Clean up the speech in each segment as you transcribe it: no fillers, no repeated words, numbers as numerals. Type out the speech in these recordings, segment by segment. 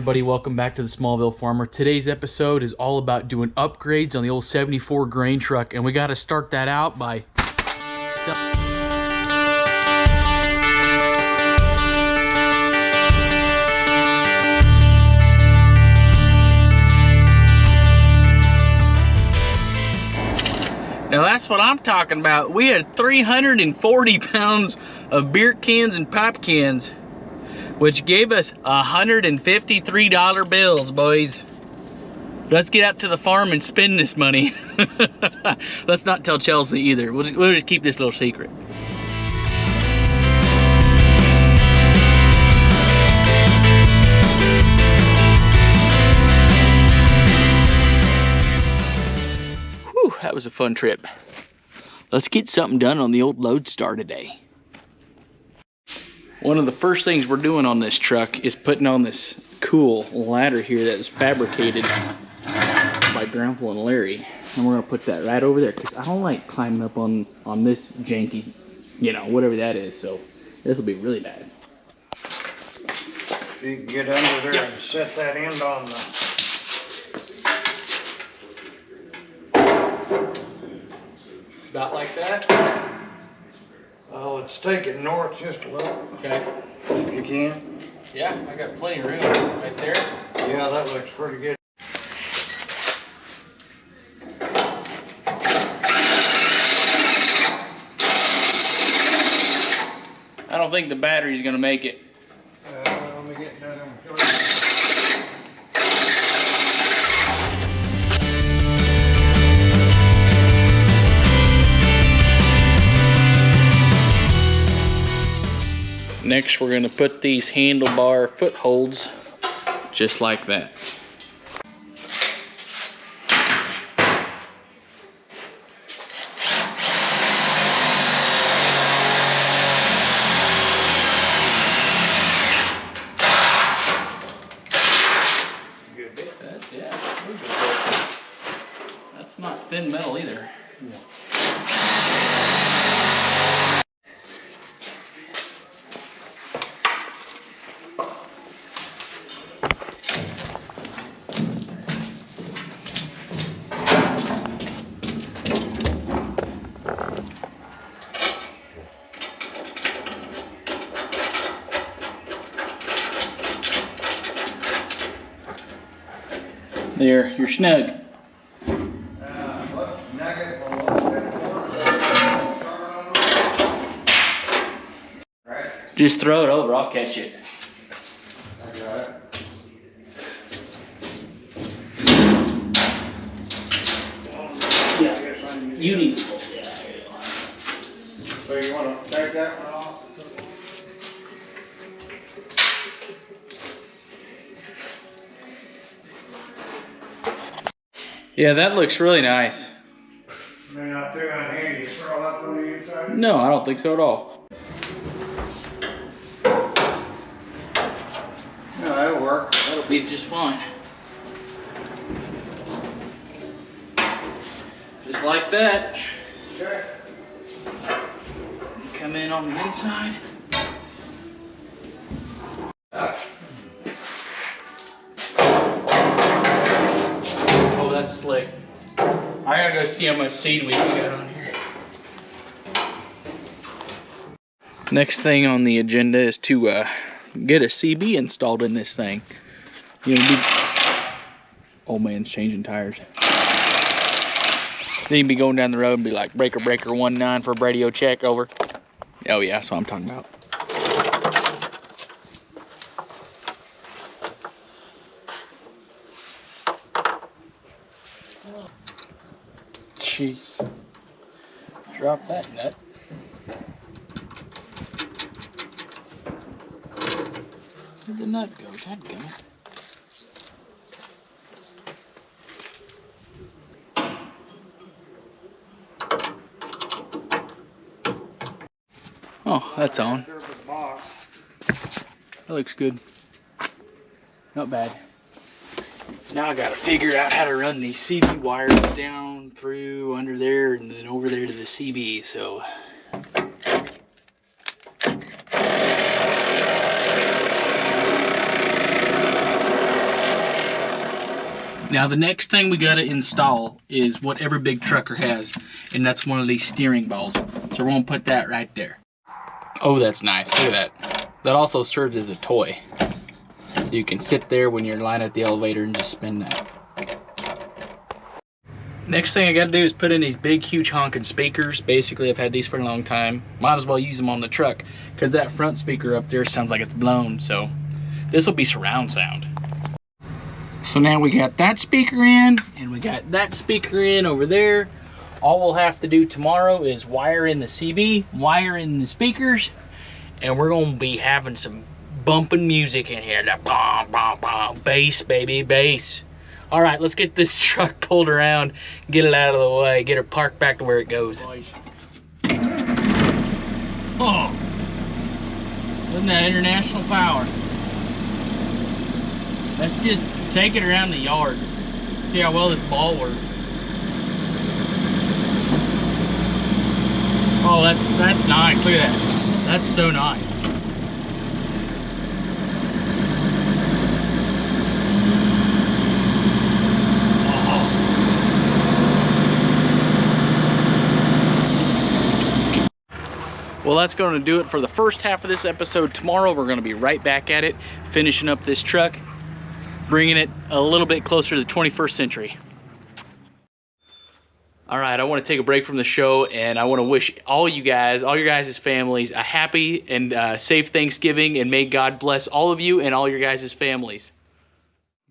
everybody, welcome back to the Smallville Farmer. Today's episode is all about doing upgrades on the old 74 grain truck, and we got to start that out by Now that's what I'm talking about. We had 340 pounds of beer cans and pop cans, which gave us $153 bills, boys. Let's get out to the farm and spend this money. Let's not tell Chelsea either. We'll just keep this little secret. Whew, that was a fun trip. Let's get something done on the old Lodestar today. One of the first things we're doing on this truck is putting on this cool ladder here that is fabricated by Grandpa and Larry. And we're gonna put that right over there because I don't like climbing up on this janky, you know, whatever that is. So this will be really nice. You can get under there and set that end on the... It's about like that. Oh, let's take it north just a little. Okay. If you can. Yeah, I got plenty of room right there. Yeah, that looks pretty good. I don't think the battery's gonna make it. Let me get that on. Next, we're gonna put these handlebar footholds just like that. Good bit. That's not thin metal either. No. There, you're snug. Just throw it over, I'll catch it. I got it. Yeah, you need to hold it. So you want to take that one off? Yeah, that looks really nice. They're not too unhandy to throw up on the inside? No, I don't think so at all. No, that'll work. That'll be just fine. Just like that. Okay. Come in on the inside. Oh, that's slick. I gotta go see how much seed we got on here. Next thing on the agenda is to get a CB installed in this thing. You know, old man's changing tires. Then you'd be going down the road and be like, breaker 19 for a radio check, over. Oh yeah, that's what I'm talking about. Jeez. Drop that nut. Where'd the nut go? Dadgummit. Oh, that's on. That looks good. Not bad. Now I gotta figure out how to run these CB wires down through under there and then over there to the CB, so. Now the next thing we gotta install is what every big trucker has, and that's one of these steering balls. So we're gonna put that right there. Oh, that's nice, look at that. That also serves as a toy. You can sit there when you're lying at the elevator and just spin that. Next thing I gotta do is put in these big, huge honking speakers. Basically, I've had these for a long time. Might as well use them on the truck, because that front speaker up there sounds like it's blown, so this will be surround sound. So now we got that speaker in, and we got that speaker in over there. All we'll have to do tomorrow is wire in the CB, wire in the speakers, and we're gonna be having some bumping music in here. That bom, bom, bom, bass, baby, bass. All right, let's get this truck pulled around, get it out of the way, get it parked back to where it goes. Oh, isn't that international power? Let's just take it around the yard, see how well this ball works. Oh, that's nice. Look at that. That's so nice. Well, that's going to do it for the first half of this episode. Tomorrow, we're going to be right back at it, finishing up this truck, bringing it a little bit closer to the 21st century. All right, I want to take a break from the show, and I want to wish all you guys, all your guys' families, a happy and safe Thanksgiving, and may God bless all of you and all your guys' families.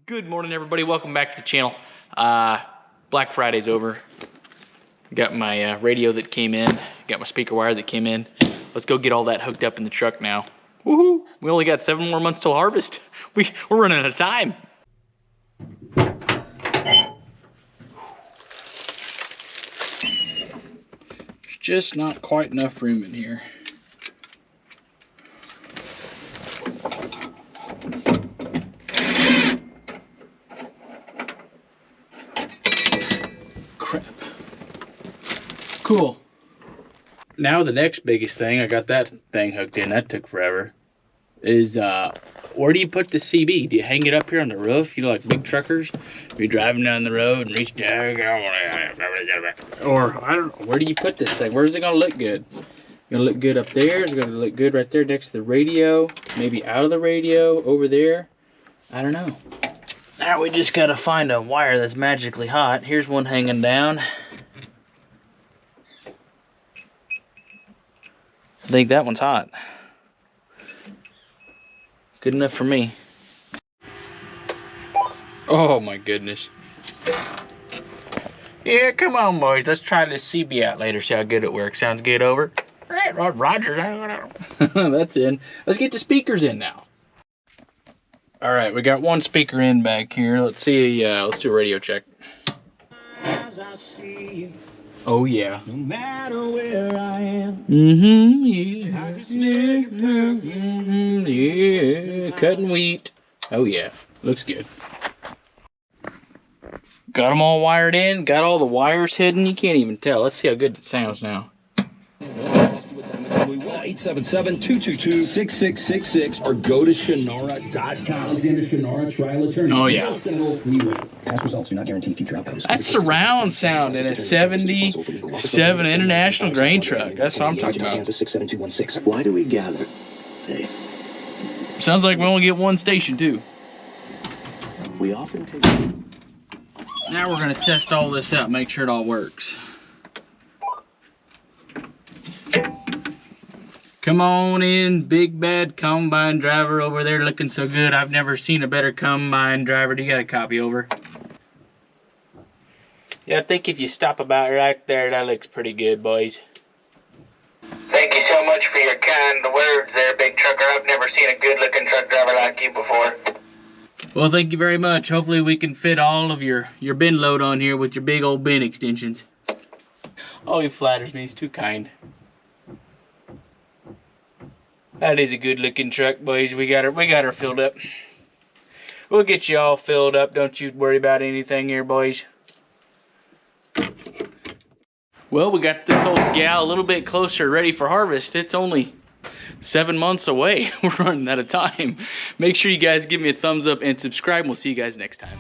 Good morning, everybody. Welcome back to the channel. Black Friday's over. Got my radio that came in, got my speaker wire that came in. Let's go get all that hooked up in the truck now. Woohoo! We only got 7 more months till harvest. We're running out of time. There's just not quite enough room in here. Crap. Cool. Now the next biggest thing, I got that thing hooked in, that took forever, is where do you put the CB? Do you hang it up here on the roof? You know, like big truckers? If you're driving down the road and reach down, or I don't know, where do you put this thing? Where's it gonna look good? Gonna look good up there? Is it gonna look good right there next to the radio? Maybe out of the radio, over there? I don't know. Now we just gotta find a wire that's magically hot. Here's one hanging down. I think that one's hot. Good enough for me. Oh my goodness. Yeah, come on boys, let's try this CB out later, see how good it works. Sounds good, over? Right, Roger. That's in. Let's get the speakers in now. All right, we got one speaker in back here. Let's see, let's do a radio check. As I see you. Oh yeah. No matter where I am. Yeah. Cutting wheat. Oh yeah. Looks good. Got them all wired in. Got all the wires hidden. You can't even tell. Let's see how good it sounds now. 877-222-6666 or go to Shannara.com. Alexander Shannara, trial attorney. Oh yeah. Past results do not guarantee future outcomes. That's surround sound in a 77 International grain truck. That's what I'm talking about. 67216. Why do we gather? Hey. Sounds like we only get one station too. We often take. Now we're gonna test all this out, make sure it all works. Come on in, big bad combine driver over there looking so good. I've never seen a better combine driver. Do you got a copy, over? Yeah, I think if you stop about right there, that looks pretty good, boys. Thank you so much for your kind words there, big trucker. I've never seen a good looking truck driver like you before. Well, thank you very much. Hopefully we can fit all of your bin load on here with your big old bin extensions. Oh, he flatters me. He's too kind. That is a good looking truck, boys. We got her filled up. We'll get you all filled up. Don't you worry about anything here, boys. Well, we got this old gal a little bit closer, ready for harvest. It's only 7 months away. We're running out of time. Make sure you guys give me a thumbs up and subscribe. We'll see you guys next time.